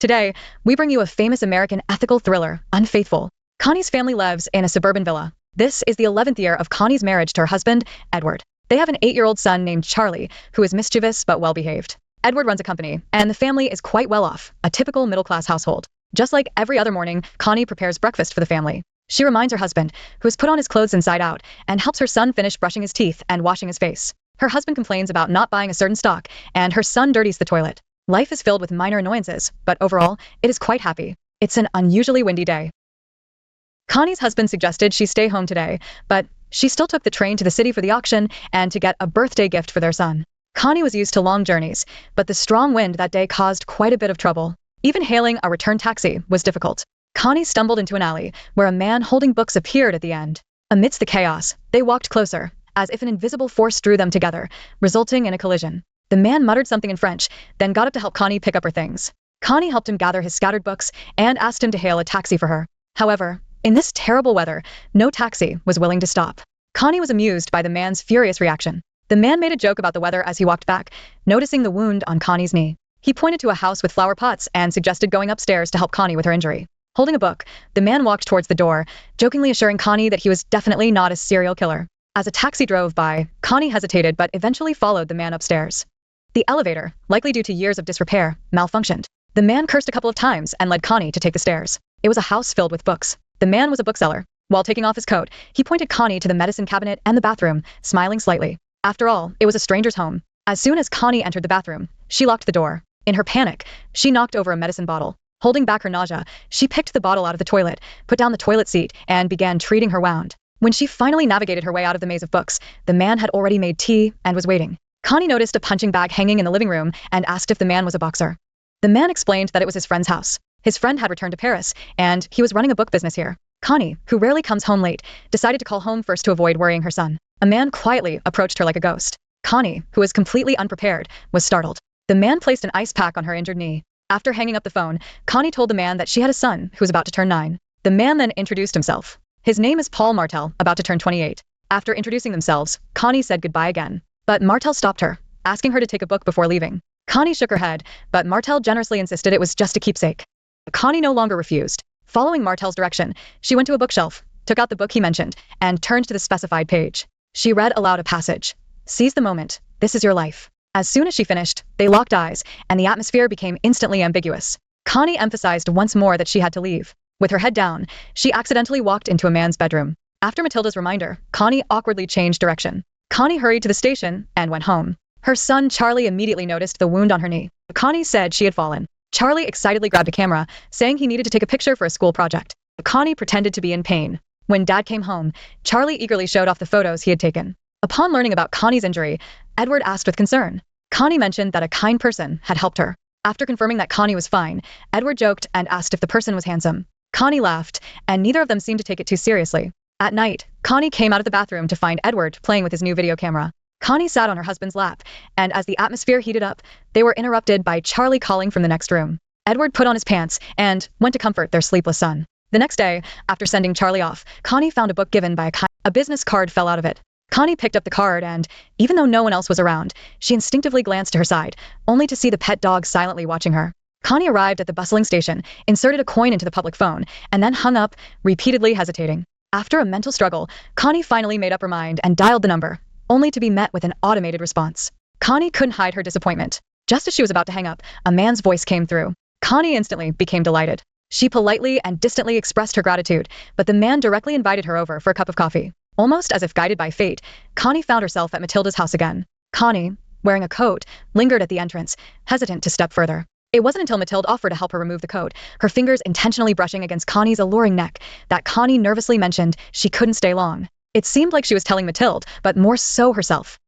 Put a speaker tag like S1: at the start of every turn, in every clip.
S1: Today, we bring you a famous American ethical thriller, Unfaithful. Connie's family lives in a suburban villa. This is the 11th year of Connie's marriage to her husband, Edward. They have an 8-year-old son named Charlie, who is mischievous but well-behaved. Edward runs a company, and the family is quite well off, a typical middle-class household. Just like every other morning, Connie prepares breakfast for the family. She reminds her husband, who has put on his clothes inside out, and helps her son finish brushing his teeth and washing his face. Her husband complains about not buying a certain stock, and her son dirties the toilet. Life is filled with minor annoyances, but overall, it is quite happy. It's an unusually windy day. Connie's husband suggested she stay home today, but she still took the train to the city for the auction and to get a birthday gift for their son. Connie was used to long journeys, but the strong wind that day caused quite a bit of trouble. Even hailing a return taxi was difficult. Connie stumbled into an alley, where a man holding books appeared at the end. Amidst the chaos, they walked closer, as if an invisible force drew them together, resulting in a collision. The man muttered something in French, then got up to help Connie pick up her things. Connie helped him gather his scattered books and asked him to hail a taxi for her. However, in this terrible weather, no taxi was willing to stop. Connie was amused by the man's furious reaction. The man made a joke about the weather as he walked back, noticing the wound on Connie's knee. He pointed to a house with flower pots and suggested going upstairs to help Connie with her injury. Holding a book, the man walked towards the door, jokingly assuring Connie that he was definitely not a serial killer. As a taxi drove by, Connie hesitated but eventually followed the man upstairs. The elevator, likely due to years of disrepair, malfunctioned. The man cursed a couple of times and led Connie to take the stairs. It was a house filled with books. The man was a bookseller. While taking off his coat, he pointed Connie to the medicine cabinet and the bathroom, smiling slightly. After all, it was a stranger's home. As soon as Connie entered the bathroom, she locked the door. In her panic, she knocked over a medicine bottle. Holding back her nausea, she picked the bottle out of the toilet, put down the toilet seat, and began treating her wound. When she finally navigated her way out of the maze of books, the man had already made tea and was waiting. Connie noticed a punching bag hanging in the living room and asked if the man was a boxer. The man explained that it was his friend's house. His friend had returned to Paris, and he was running a book business here. Connie, who rarely comes home late, decided to call home first to avoid worrying her son. A man quietly approached her like a ghost. Connie, who was completely unprepared, was startled. The man placed an ice pack on her injured knee. After hanging up the phone, Connie told the man that she had a son who was about to turn 9. The man then introduced himself. His name is Paul Martel, about to turn 28. After introducing themselves, Connie said goodbye again. But Martel stopped her, asking her to take a book before leaving. Connie shook her head, but Martel generously insisted it was just a keepsake. Connie no longer refused. Following Martel's direction, she went to a bookshelf, took out the book he mentioned, and turned to the specified page. She read aloud a passage. "Seize the moment. This is your life." As soon as she finished, they locked eyes, and the atmosphere became instantly ambiguous. Connie emphasized once more that she had to leave. With her head down, she accidentally walked into a man's bedroom. After Matilda's reminder, Connie awkwardly changed direction. Connie hurried to the station and went home. Her son Charlie immediately noticed the wound on her knee. Connie said she had fallen. Charlie excitedly grabbed a camera, saying he needed to take a picture for a school project. Connie pretended to be in pain. When Dad came home, Charlie eagerly showed off the photos he had taken. Upon learning about Connie's injury, Edward asked with concern. Connie mentioned that a kind person had helped her. After confirming that Connie was fine, Edward joked and asked if the person was handsome. Connie laughed, and neither of them seemed to take it too seriously. At night, Connie came out of the bathroom to find Edward playing with his new video camera. Connie sat on her husband's lap, and as the atmosphere heated up, they were interrupted by Charlie calling from the next room. Edward put on his pants and went to comfort their sleepless son. The next day, after sending Charlie off, Connie found a book given by a business card fell out of it. Connie picked up the card and, even though no one else was around, she instinctively glanced to her side, only to see the pet dog silently watching her. Connie arrived at the bustling station, inserted a coin into the public phone, and then hung up, repeatedly hesitating. After a mental struggle, Connie finally made up her mind and dialed the number, only to be met with an automated response. Connie couldn't hide her disappointment. Just as she was about to hang up, a man's voice came through. Connie instantly became delighted. She politely and distantly expressed her gratitude, but the man directly invited her over for a cup of coffee. Almost as if guided by fate, Connie found herself at Matilda's house again. Connie, wearing a coat, lingered at the entrance, hesitant to step further. It wasn't until Matilda offered to help her remove the coat, her fingers intentionally brushing against Connie's alluring neck, that Connie nervously mentioned she couldn't stay long. It seemed like she was telling Matilda, but more so herself.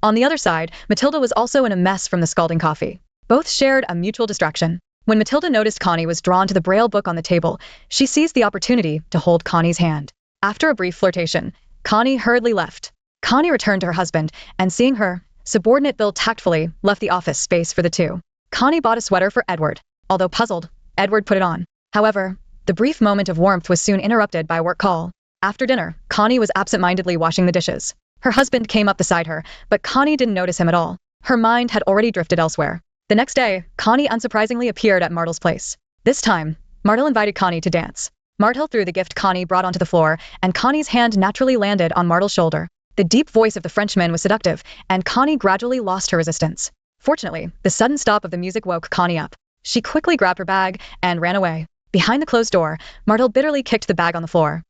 S1: On the other side, Matilda was also in a mess from the scalding coffee. Both shared a mutual distraction. When Matilda noticed Connie was drawn to the Braille book on the table, she seized the opportunity to hold Connie's hand. After a brief flirtation, Connie hurriedly left. Connie returned to her husband, and seeing her, subordinate Bill tactfully left the office space for the two. Connie bought a sweater for Edward. Although puzzled, Edward put it on. However, the brief moment of warmth was soon interrupted by a work call. After dinner, Connie was absent-mindedly washing the dishes. Her husband came up beside her, but Connie didn't notice him at all. Her mind had already drifted elsewhere. The next day, Connie unsurprisingly appeared at Martel's place. This time, Martel invited Connie to dance. Martel threw the gift Connie brought onto the floor, and Connie's hand naturally landed on Martel's shoulder. The deep voice of the Frenchman was seductive, and Connie gradually lost her resistance. Fortunately, the sudden stop of the music woke Connie up. She quickly grabbed her bag and ran away. Behind the closed door, Martel bitterly kicked the bag on the floor.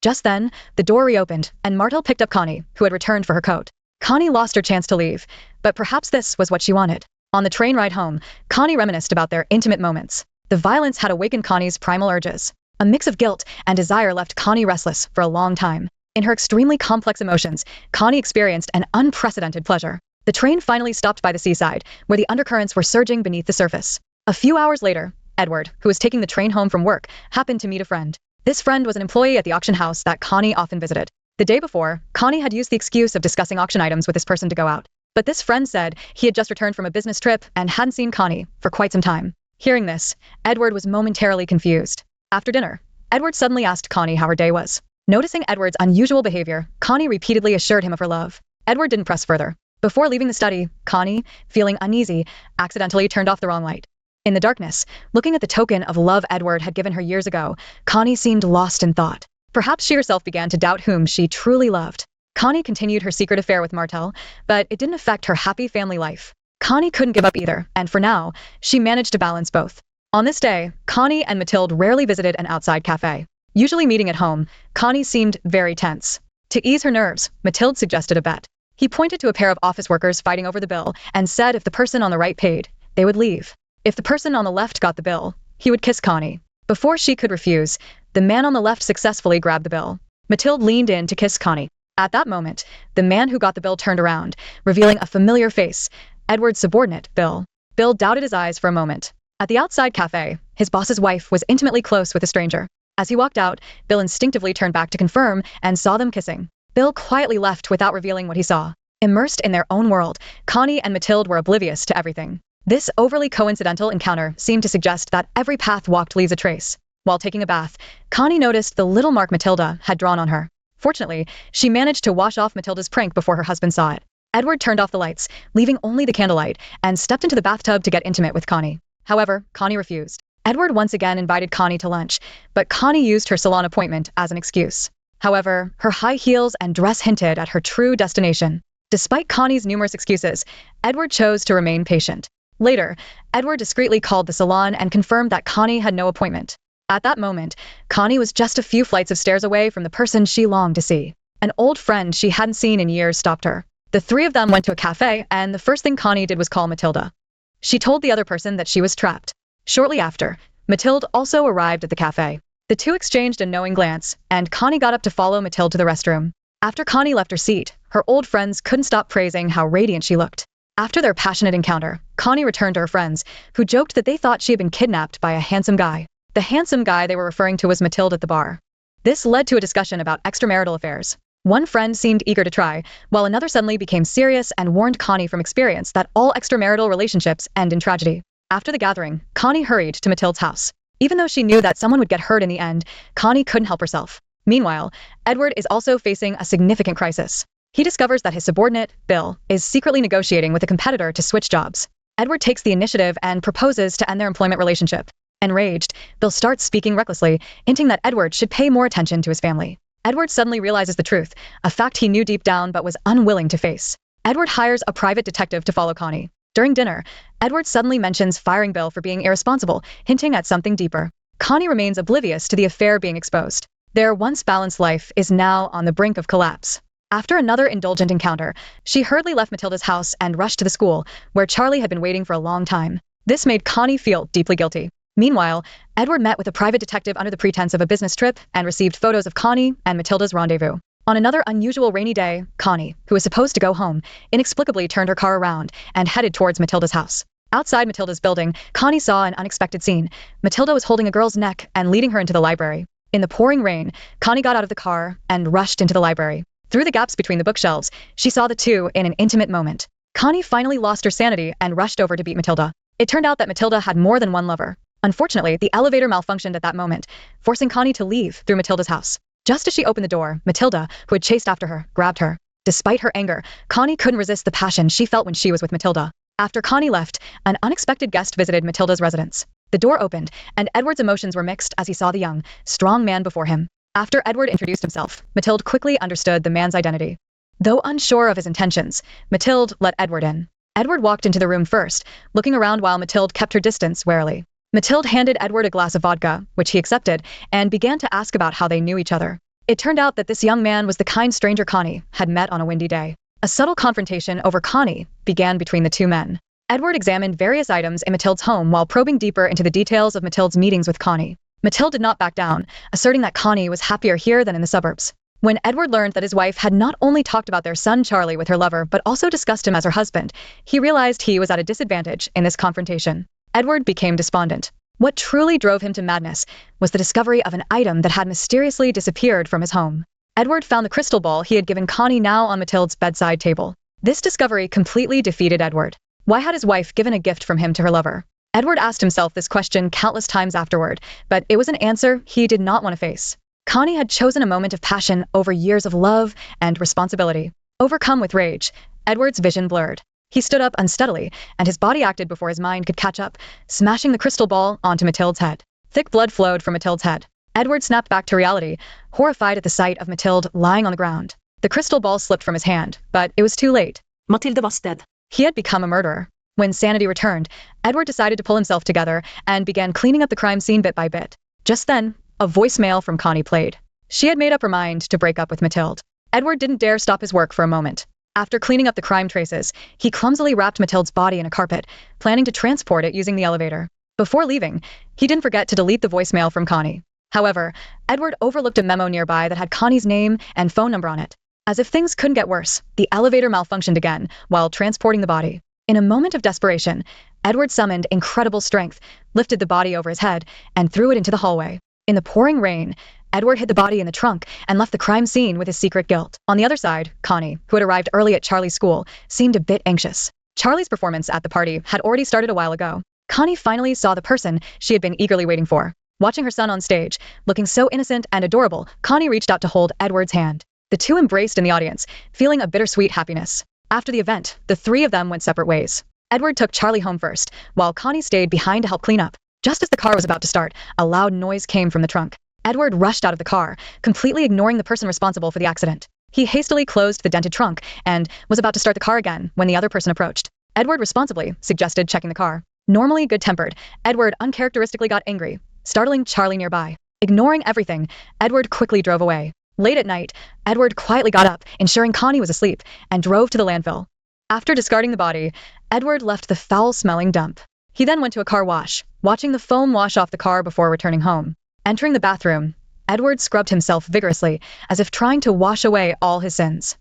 S1: Just then, the door reopened, and Martel picked up Connie, who had returned for her coat. Connie lost her chance to leave, but perhaps this was what she wanted. On the train ride home, Connie reminisced about their intimate moments. The violence had awakened Connie's primal urges. A mix of guilt and desire left Connie restless for a long time. In her extremely complex emotions, Connie experienced an unprecedented pleasure. The train finally stopped by the seaside, where the undercurrents were surging beneath the surface. A few hours later, Edward, who was taking the train home from work, happened to meet a friend. This friend was an employee at the auction house that Connie often visited. The day before, Connie had used the excuse of discussing auction items with this person to go out. But this friend said he had just returned from a business trip and hadn't seen Connie for quite some time. Hearing this, Edward was momentarily confused. After dinner, Edward suddenly asked Connie how her day was. Noticing Edward's unusual behavior, Connie repeatedly assured him of her love. Edward didn't press further. Before leaving the study, Connie, feeling uneasy, accidentally turned off the wrong light. In the darkness, looking at the token of love Edward had given her years ago, Connie seemed lost in thought. Perhaps she herself began to doubt whom she truly loved. Connie continued her secret affair with Martel, but it didn't affect her happy family life. Connie couldn't give up either, and for now, she managed to balance both. On this day, Connie and Mathilde rarely visited an outside cafe. Usually meeting at home, Connie seemed very tense. To ease her nerves, Mathilde suggested a bet. He pointed to a pair of office workers fighting over the bill and said if the person on the right paid, they would leave. If the person on the left got the bill, he would kiss Connie. Before she could refuse, the man on the left successfully grabbed the bill. Mathilde leaned in to kiss Connie. At that moment, the man who got the bill turned around, revealing a familiar face, Edward's subordinate, Bill. Bill doubted his eyes for a moment. At the outside cafe, his boss's wife was intimately close with a stranger. As he walked out, Bill instinctively turned back to confirm and saw them kissing. Bill quietly left without revealing what he saw. Immersed in their own world, Connie and Mathilde were oblivious to everything. This overly coincidental encounter seemed to suggest that every path walked leaves a trace. While taking a bath, Connie noticed the little mark Matilda had drawn on her. Fortunately, she managed to wash off Matilda's prank before her husband saw it. Edward turned off the lights, leaving only the candlelight, and stepped into the bathtub to get intimate with Connie. However, Connie refused. Edward once again invited Connie to lunch, but Connie used her salon appointment as an excuse. However, her high heels and dress hinted at her true destination. Despite Connie's numerous excuses, Edward chose to remain patient. Later, Edward discreetly called the salon and confirmed that Connie had no appointment. At that moment, Connie was just a few flights of stairs away from the person she longed to see. An old friend she hadn't seen in years stopped her. The three of them went to a cafe, and the first thing Connie did was call Matilda. She told the other person that she was trapped. Shortly after, Mathilde also arrived at the cafe. The two exchanged a knowing glance, and Connie got up to follow Mathilde to the restroom. After Connie left her seat, her old friends couldn't stop praising how radiant she looked. After their passionate encounter, Connie returned to her friends, who joked that they thought she had been kidnapped by a handsome guy. The handsome guy they were referring to was Mathilde at the bar. This led to a discussion about extramarital affairs. One friend seemed eager to try, while another suddenly became serious and warned Connie from experience that all extramarital relationships end in tragedy. After the gathering, Connie hurried to Mathilde's house. Even though she knew that someone would get hurt in the end, Connie couldn't help herself. Meanwhile, Edward is also facing a significant crisis. He discovers that his subordinate, Bill, is secretly negotiating with a competitor to switch jobs. Edward takes the initiative and proposes to end their employment relationship. Enraged, Bill starts speaking recklessly, hinting that Edward should pay more attention to his family. Edward suddenly realizes the truth, a fact he knew deep down but was unwilling to face. Edward hires a private detective to follow Connie. During dinner, Edward suddenly mentions firing Bill for being irresponsible, hinting at something deeper. Connie remains oblivious to the affair being exposed. Their once balanced life is now on the brink of collapse. After another indulgent encounter, she hurriedly left Matilda's house and rushed to the school, where Charlie had been waiting for a long time. This made Connie feel deeply guilty. Meanwhile, Edward met with a private detective under the pretense of a business trip and received photos of Connie and Matilda's rendezvous. On another unusual rainy day, Connie, who was supposed to go home, inexplicably turned her car around and headed towards Matilda's house. Outside Matilda's building, Connie saw an unexpected scene. Matilda was holding a girl's neck and leading her into the library. In the pouring rain, Connie got out of the car and rushed into the library. Through the gaps between the bookshelves, she saw the two in an intimate moment. Connie finally lost her sanity and rushed over to beat Matilda. It turned out that Matilda had more than one lover. Unfortunately, the elevator malfunctioned at that moment, forcing Connie to leave through Matilda's house. Just as she opened the door, Matilda, who had chased after her, grabbed her. Despite her anger, Connie couldn't resist the passion she felt when she was with Matilda. After Connie left, an unexpected guest visited Matilda's residence. The door opened, and Edward's emotions were mixed as he saw the young, strong man before him. After Edward introduced himself, Mathilde quickly understood the man's identity. Though unsure of his intentions, Mathilde let Edward in. Edward walked into the room first, looking around while Mathilde kept her distance warily. Mathilde handed Edward a glass of vodka, which he accepted, and began to ask about how they knew each other. It turned out that this young man was the kind stranger Connie had met on a windy day. A subtle confrontation over Connie began between the two men. Edward examined various items in Mathilde's home while probing deeper into the details of Mathilde's meetings with Connie. Mathilde did not back down, asserting that Connie was happier here than in the suburbs. When Edward learned that his wife had not only talked about their son Charlie with her lover but also discussed him as her husband, he realized he was at a disadvantage in this confrontation. Edward became despondent. What truly drove him to madness was the discovery of an item that had mysteriously disappeared from his home. Edward found the crystal ball he had given Connie now on Mathilde's bedside table. This discovery completely defeated Edward. Why had his wife given a gift from him to her lover? Edward asked himself this question countless times afterward, but it was an answer he did not want to face. Connie had chosen a moment of passion over years of love and responsibility. Overcome with rage, Edward's vision blurred. He stood up unsteadily, and his body acted before his mind could catch up, smashing the crystal ball onto Mathilde's head. Thick blood flowed from Mathilde's head. Edward snapped back to reality, horrified at the sight of Mathilde lying on the ground. The crystal ball slipped from his hand, but it was too late.
S2: Mathilde was dead.
S1: He had become a murderer. When sanity returned, Edward decided to pull himself together and began cleaning up the crime scene bit by bit. Just then, a voicemail from Connie played. She had made up her mind to break up with Mathilde. Edward didn't dare stop his work for a moment. After cleaning up the crime traces, he clumsily wrapped Mathilde's body in a carpet, planning to transport it using the elevator. Before leaving, he didn't forget to delete the voicemail from Connie. However, Edward overlooked a memo nearby that had Connie's name and phone number on it. As if things couldn't get worse, the elevator malfunctioned again while transporting the body. In a moment of desperation, Edward summoned incredible strength, lifted the body over his head, and threw it into the hallway. In the pouring rain, Edward hid the body in the trunk and left the crime scene with his secret guilt. On the other side, Connie, who had arrived early at Charlie's school, seemed a bit anxious. Charlie's performance at the party had already started a while ago. Connie finally saw the person she had been eagerly waiting for. Watching her son on stage, looking so innocent and adorable, Connie reached out to hold Edward's hand. The two embraced in the audience, feeling a bittersweet happiness. After the event, the three of them went separate ways. Edward took Charlie home first, while Connie stayed behind to help clean up. Just as the car was about to start, a loud noise came from the trunk. Edward rushed out of the car, completely ignoring the person responsible for the accident. He hastily closed the dented trunk and was about to start the car again when the other person approached. Edward responsibly suggested checking the car. Normally good-tempered, Edward uncharacteristically got angry, startling Charlie nearby. Ignoring everything, Edward quickly drove away. Late at night, Edward quietly got up, ensuring Connie was asleep, and drove to the landfill. After discarding the body, Edward left the foul-smelling dump. He then went to a car wash, watching the foam wash off the car before returning home. Entering the bathroom, Edward scrubbed himself vigorously, as if trying to wash away all his sins.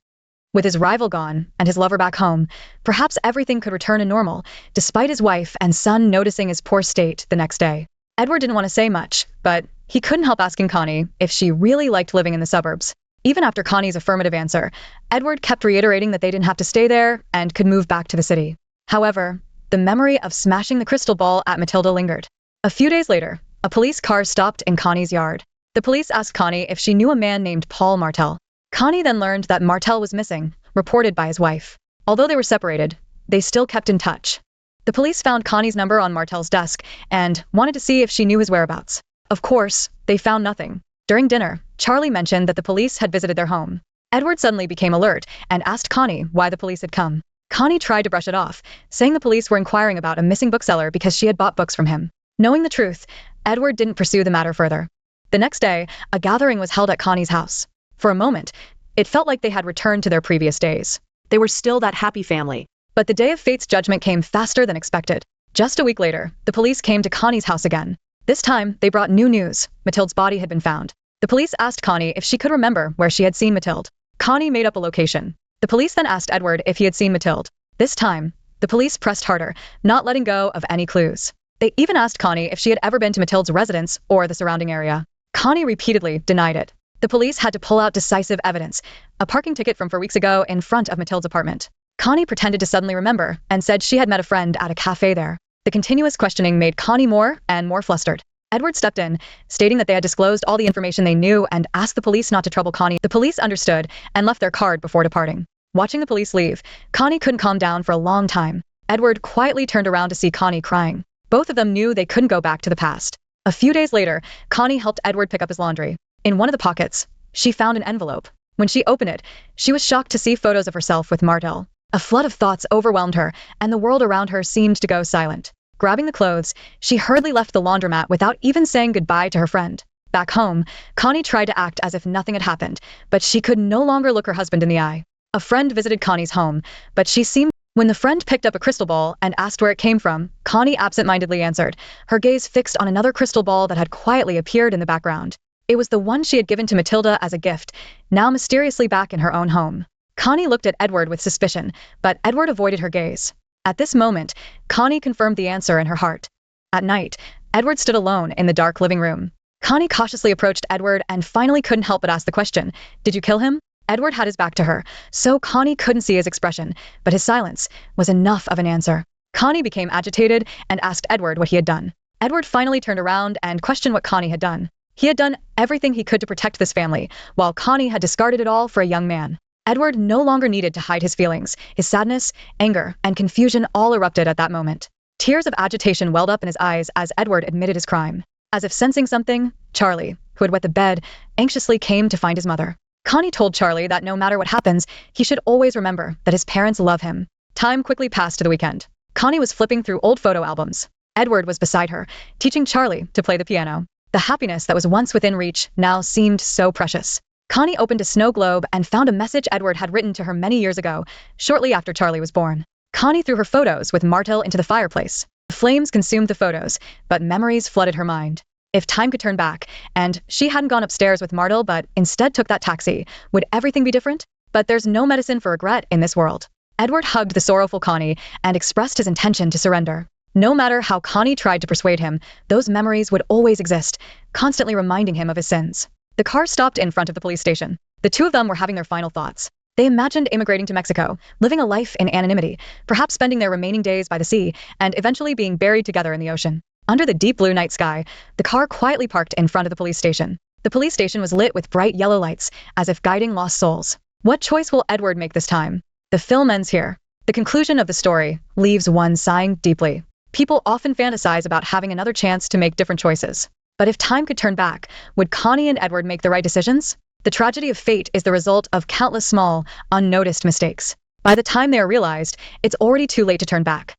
S1: With his rival gone and his lover back home, perhaps everything could return to normal, despite his wife and son noticing his poor state the next day. Edward didn't want to say much, but he couldn't help asking Connie if she really liked living in the suburbs. Even after Connie's affirmative answer, Edward kept reiterating that they didn't have to stay there and could move back to the city. However, the memory of smashing the crystal ball at Mathilde lingered. A few days later, a police car stopped in Connie's yard. The police asked Connie if she knew a man named Paul Martel. Connie then learned that Martel was missing, reported by his wife. Although they were separated, they still kept in touch. The police found Connie's number on Martel's desk and wanted to see if she knew his whereabouts. Of course, they found nothing. During dinner, Charlie mentioned that the police had visited their home. Edward suddenly became alert and asked Connie why the police had come. Connie tried to brush it off, saying the police were inquiring about a missing bookseller because she had bought books from him. Knowing the truth, Edward didn't pursue the matter further. The next day, a gathering was held at Connie's house. For a moment, it felt like they had returned to their previous days.
S2: They were still that happy family.
S1: But the day of fate's judgment came faster than expected. Just a week later, the police came to Connie's house again. This time, they brought new news. Mathilde's body had been found. The police asked Connie if she could remember where she had seen Mathilde. Connie made up a location. The police then asked Edward if he had seen Mathilde. This time, the police pressed harder, not letting go of any clues. They even asked Connie if she had ever been to Mathilde's residence or the surrounding area. Connie repeatedly denied it. The police had to pull out decisive evidence, a parking ticket from 4 weeks ago in front of Mathilde's apartment. Connie pretended to suddenly remember and said she had met a friend at a cafe there. The continuous questioning made Connie more and more flustered. Edward stepped in, stating that they had disclosed all the information they knew and asked the police not to trouble Connie. The police understood and left their card before departing. Watching the police leave, Connie couldn't calm down for a long time. Edward quietly turned around to see Connie crying. Both of them knew they couldn't go back to the past. A few days later, Connie helped Edward pick up his laundry. In one of the pockets, she found an envelope. When she opened it, she was shocked to see photos of herself with Martel. A flood of thoughts overwhelmed her, and the world around her seemed to go silent. Grabbing the clothes, she hurriedly left the laundromat without even saying goodbye to her friend. Back home, Connie tried to act as if nothing had happened, but she could no longer look her husband in the eye. A friend visited Connie's home, but she seemed... When the friend picked up a crystal ball and asked where it came from, Connie absent-mindedly answered, her gaze fixed on another crystal ball that had quietly appeared in the background. It was the one she had given to Matilda as a gift, now mysteriously back in her own home. Connie looked at Edward with suspicion, but Edward avoided her gaze. At this moment, Connie confirmed the answer in her heart. At night, Edward stood alone in the dark living room. Connie cautiously approached Edward and finally couldn't help but ask the question, "Did you kill him?" Edward had his back to her, so Connie couldn't see his expression, but his silence was enough of an answer. Connie became agitated and asked Edward what he had done. Edward finally turned around and questioned what Connie had done. He had done everything he could to protect this family, while Connie had discarded it all for a young man. Edward no longer needed to hide his feelings. His sadness, anger, and confusion all erupted at that moment. Tears of agitation welled up in his eyes as Edward admitted his crime. As if sensing something, Charlie, who had wet the bed, anxiously came to find his mother. Connie told Charlie that no matter what happens, he should always remember that his parents love him. Time quickly passed to the weekend. Connie was flipping through old photo albums. Edward was beside her, teaching Charlie to play the piano. The happiness that was once within reach now seemed so precious. Connie opened a snow globe and found a message Edward had written to her many years ago, shortly after Charlie was born. Connie threw her photos with Martel into the fireplace. The flames consumed the photos, but memories flooded her mind. If time could turn back, and she hadn't gone upstairs with Martel but instead took that taxi, would everything be different? But there's no medicine for regret in this world. Edward hugged the sorrowful Connie and expressed his intention to surrender. No matter how Connie tried to persuade him, those memories would always exist, constantly reminding him of his sins. The car stopped in front of the police station. The two of them were having their final thoughts. They imagined immigrating to Mexico, living a life in anonymity, perhaps spending their remaining days by the sea, and eventually being buried together in the ocean. Under the deep blue night sky, the car quietly parked in front of the police station. The police station was lit with bright yellow lights, as if guiding lost souls. What choice will Edward make this time? The film ends here. The conclusion of the story leaves one sighing deeply. People often fantasize about having another chance to make different choices. But if time could turn back, would Connie and Edward make the right decisions? The tragedy of fate is the result of countless small, unnoticed mistakes. By the time they are realized, it's already too late to turn back.